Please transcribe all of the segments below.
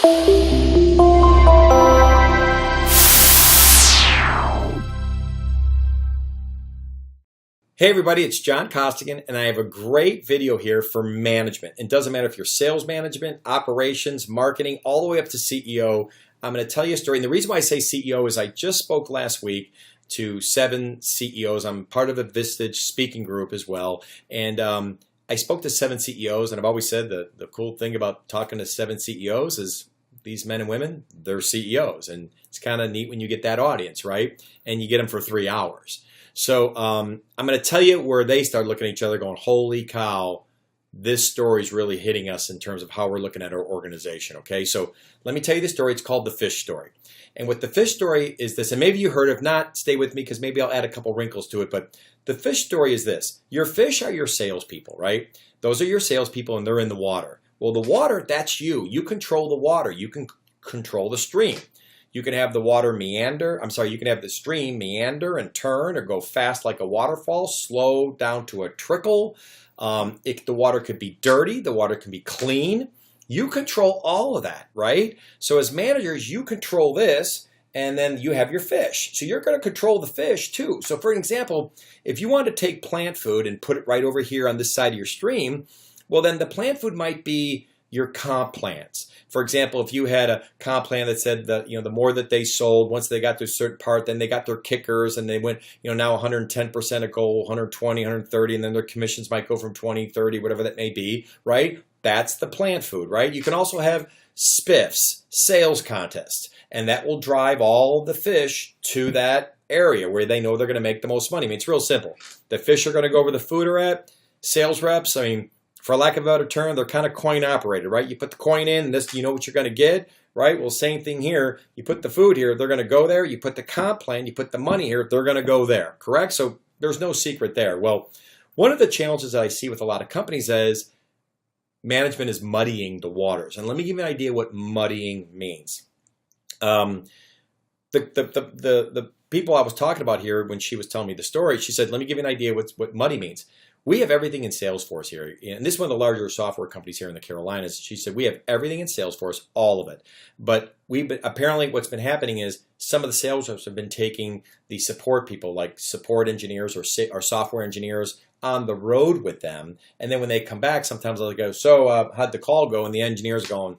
Hey everybody, it's John Costigan, and I have a great video here for management. It doesn't matter if you're sales management, operations, marketing, all the way up to CEO. I'm going to tell you a story. And the reason why I say CEO is I just spoke last week to 7 CEOs. I'm part of a Vistage speaking group as well. And I spoke to 7 CEOs, and I've always said that the cool thing about talking to 7 CEOs is these men and women, they're CEOs. And it's kind of neat when you get that audience, right? And you get them for 3 hours. So I'm going to tell you where they start looking at each other going, holy cow, this story is really hitting us in terms of how we're looking at our organization, okay? So let me tell you the story. It's called the fish story. And what the fish story is this, and maybe you heard it. If not, stay with me because maybe I'll add a couple wrinkles to it. But the fish story is this. Your fish are your salespeople, right? Those are your salespeople and they're in the water. Well, the water, that's you. You control the water. You can control the stream. You can have the water meander, you can have the stream meander and turn or go fast like a waterfall, slow down to a trickle. The water could be dirty, the water can be clean. You control all of that, right? So as managers, you control this and then you have your fish. So you're going to control the fish too. So for example, if you want to take plant food and put it right over here on this side of your stream, well then the plant food might be your comp plans. For example, if you had a comp plan that said that the more that they sold, once they got to a certain part, then they got their kickers and they went now 110% a goal, 120, 130, and then their commissions might go from 20, 30, whatever that may be, right? That's the plant food, right? You can also have spiffs, sales contests, and that will drive all the fish to that area where they know they're going to make the most money. I mean, it's real simple. The fish are going to go where the food are at. Sales reps, for lack of a better term, they're kind of coin operated, right? You put the coin in, this, you know what you're going to get, right? Well, same thing here. You put the food here, they're going to go there. You put the comp plan, you put the money here, they're going to go there, correct? So there's no secret there. Well, one of the challenges that I see with a lot of companies is management is muddying the waters. And let me give you an idea what muddying means. The people I was talking about here, when she was telling me the story, she said, let me give you an idea what muddy means. We have everything in Salesforce here, and this is one of the larger software companies here in the Carolinas. She said, we have everything in Salesforce, all of it. But apparently what's been happening is some of the sales reps have been taking the support people, like support engineers or software engineers, on the road with them. And then when they come back, sometimes they'll go, so how'd the call go? And the engineer's going,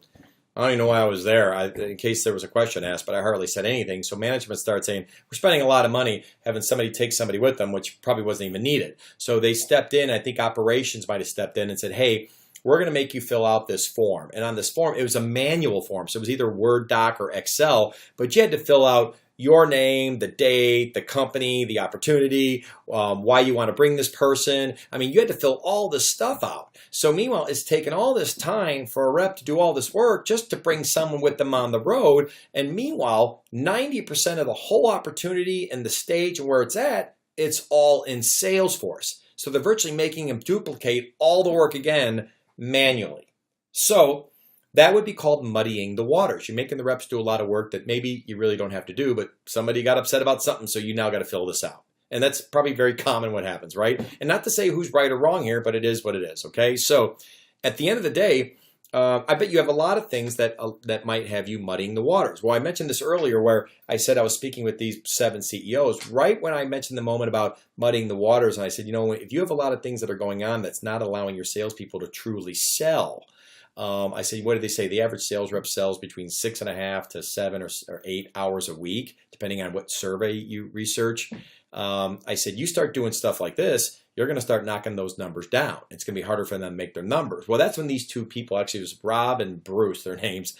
I don't even know why I was there, in case there was a question asked, but I hardly said anything. So management started saying, we're spending a lot of money having somebody take somebody with them, which probably wasn't even needed. So they stepped in. I think operations might have stepped in and said, hey, we're going to make you fill out this form. And on this form, it was a manual form. So it was either Word doc or Excel, but you had to fill out your name, the date, the company, the opportunity, why you want to bring this person. You had to fill all this stuff out. So meanwhile, it's taken all this time for a rep to do all this work just to bring someone with them on the road. And meanwhile, 90% of the whole opportunity and the stage and where it's at, it's all in Salesforce. So they're virtually making them duplicate all the work again manually. So that would be called muddying the waters. You're making the reps do a lot of work that maybe you really don't have to do, but somebody got upset about something, so you now got to fill this out. And that's probably very common what happens, right? And not to say who's right or wrong here, but it is what it is, okay? So at the end of the day, I bet you have a lot of things that might have you muddying the waters. Well, I mentioned this earlier where I said I was speaking with these 7 CEOs, right when I mentioned the moment about muddying the waters, and I said, if you have a lot of things that are going on that's not allowing your salespeople to truly sell, I said, what did they say? The average sales rep sells between 6.5 to 7 or 8 hours a week, depending on what survey you research. I said, you start doing stuff like this, you're going to start knocking those numbers down. It's going to be harder for them to make their numbers. Well, that's when these 2 people, actually it was Rob and Bruce, their names,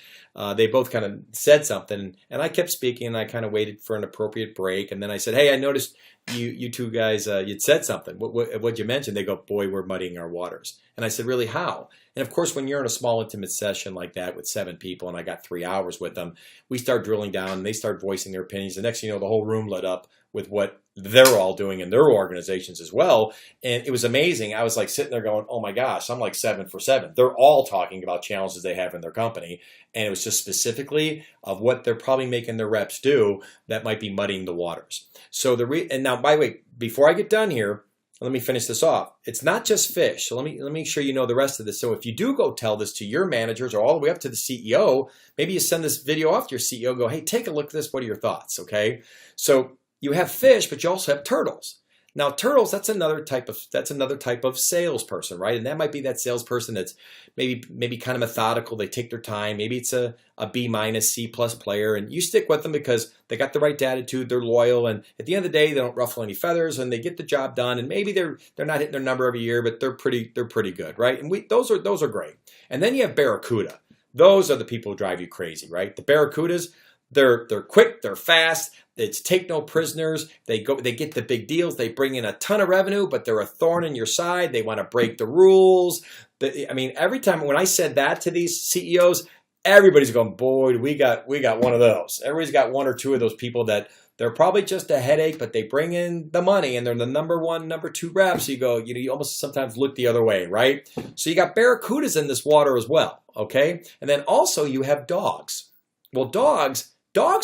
they both kind of said something, and I kept speaking, and I kind of waited for an appropriate break, and then I said, hey, I noticed you 2 guys, you'd said something. What'd you mention? They go, boy, we're muddying our waters. And I said, really, how? And of course, when you're in a small, intimate session like that with 7 people, and I got 3 hours with them, we start drilling down, and they start voicing their opinions. The next thing you know, the whole room lit up with what they're all doing in their organizations as well. And it was amazing. I was like sitting there going, oh my gosh, I'm like 7 for 7. They're all talking about challenges they have in their company. And it was just specifically of what they're probably making their reps do that might be muddying the waters. So and now, by the way, before I get done here, let me finish this off. It's not just fish. So let me make sure you know the rest of this. So if you do go tell this to your managers or all the way up to the CEO, maybe you send this video off to your CEO, go, hey, take a look at this. What are your thoughts? Okay. So you have fish, but you also have turtles. Now, turtles, that's another type of salesperson, right? And that might be that salesperson that's maybe kind of methodical. They take their time. Maybe it's a B minus, C plus player, and you stick with them because they got the right attitude. They're loyal, and at the end of the day, they don't ruffle any feathers, and they get the job done. And maybe they're not hitting their number every year, but they're pretty good, right? And those are great. And then you have barracuda. Those are the people who drive you crazy, right? The barracudas. They're quick, they're fast, it's take no prisoners, they get the big deals, they bring in a ton of revenue, but they're a thorn in your side, they want to break the rules. I mean, every time when I said that to these CEOs, everybody's going, boy, we got one of those. Everybody's got one or two of those people that they're probably just a headache, but they bring in the money and they're the number one, number two reps. So you go, you almost sometimes look the other way, right? So you got barracudas in this water as well, okay? And then also you have dogs. Well, dogs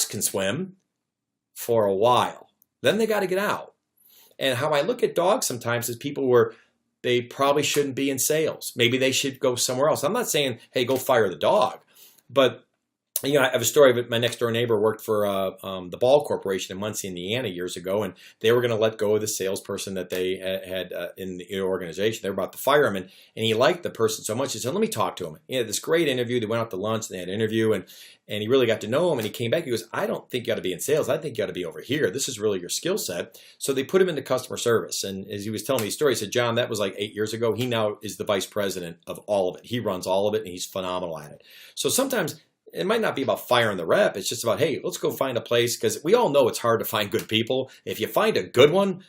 can swim for a while. Then they got to get out. And how I look at dogs sometimes is people where they probably shouldn't be in sales. Maybe they should go somewhere else. I'm not saying, hey, go fire the dog. But I have a story of my next door neighbor worked for the Ball Corporation in Muncie, Indiana years ago, and they were going to let go of the salesperson that they had in the organization. They were about to fire him, and he liked the person so much. He said, let me talk to him. He had this great interview. They went out to lunch, and they had an interview, and he really got to know him, and he came back. He goes, I don't think you ought to be in sales. I think you ought to be over here. This is really your skill set. So they put him into customer service, and as he was telling me his story, he said, John, that was like 8 years ago. He now is the vice president of all of it. He runs all of it, and he's phenomenal at it. So sometimes it might not be about firing the rep. It's just about, hey, let's go find a place, because we all know it's hard to find good people. If you find a good one,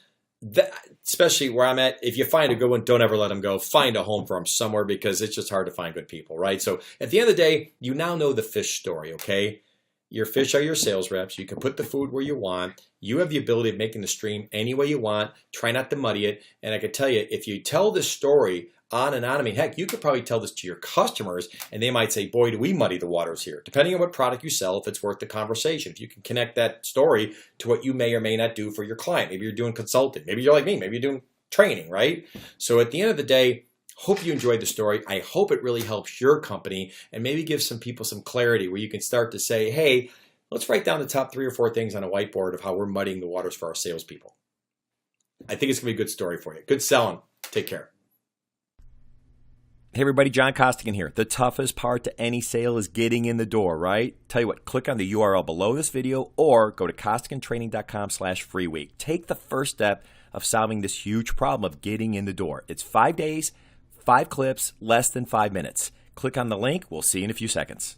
especially where I'm at, if you find a good one, don't ever let them go. Find a home for them somewhere, because it's just hard to find good people, right? So at the end of the day, you now know the fish story, okay? Your fish are your sales reps. You can put the food where you want. You have the ability of making the stream any way you want. Try not to muddy it. And I can tell you, if you tell this story on and on, I mean, heck, you could probably tell this to your customers, and they might say, boy, do we muddy the waters here. Depending on what product you sell, if it's worth the conversation. If you can connect that story to what you may or may not do for your client. Maybe you're doing consulting. Maybe you're like me. Maybe you're doing training, right? So at the end of the day, hope you enjoyed the story. I hope it really helps your company and maybe gives some people some clarity where you can start to say, hey, let's write down the top 3 or 4 things on a whiteboard of how we're muddying the waters for our salespeople. I think it's going to be a good story for you. Good selling. Take care. Hey everybody, John Costigan here. The toughest part to any sale is getting in the door, right? Tell you what, click on the URL below this video or go to costigantraining.com/free week. Take the first step of solving this huge problem of getting in the door. It's 5 days, 5 clips, less than 5 minutes. Click on the link. We'll see you in a few seconds.